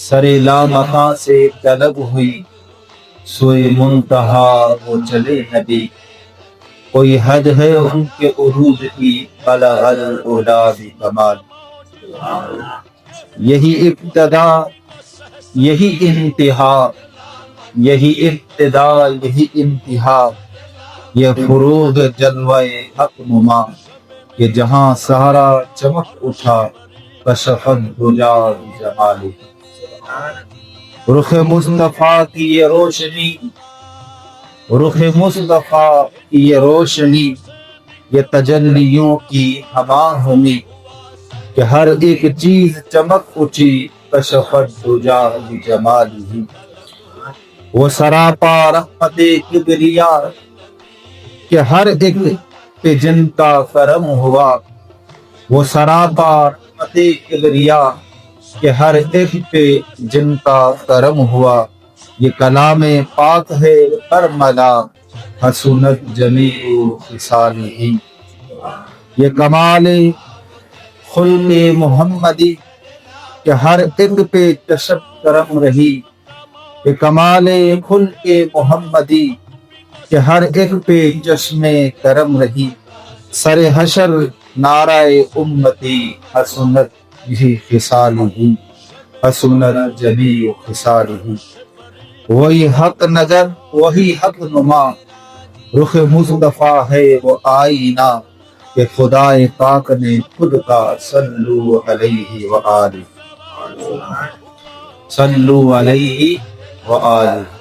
سر لامکاں سے طلب ہوئی، سوئے منتہا وہ چلے نبی، کوئی حد ہے ان کے عروج کی، بلغ العلا بکمال۔ یہی ابتدا یہی انتہا، یہی ابتدا یہی انتہا، یہ فروغ جلوہ حق نما، کہ جہاں سہرا چمک اٹھا، کشف الدجا بجمالہ۔ رخ مصطفیٰ کی یہ روشنی، رخ مصطفیٰ کی یہ روشنی، یہ تجلیوں کی ہمہ ہمی، کہ ہر ایک چیز چمک اٹھی، کشف الدجا بجمالہ۔ وہ سراپا رحمت کبریا، کہ ہر ایک پہ جن کا کرم ہوا، وہ سراپا رحمت کبریا، کہ ہر ایک پہ جن کا کرم ہوا۔ یہ کلام پاک ہے ارملا، حسنت جمیع خصالہ۔ یہ کمال خلق محمدی، کہ ہر ایک پہ چشم کرم رہی، یہ کمال خلق محمدی، کہ ہر ایک پہ چشم کرم رہی۔ سر حشر نعرہ امتی، حسنت بھی خصالہ، حسنت جمیع خصالہ۔ وہی حق نظر وہی حق نما، رخ مصطفیٰ ہے وہ آئینہ، کہ خدائے پاک نے خود کا، صلو علیہ وآلہ، صلو علیہ وآلہ۔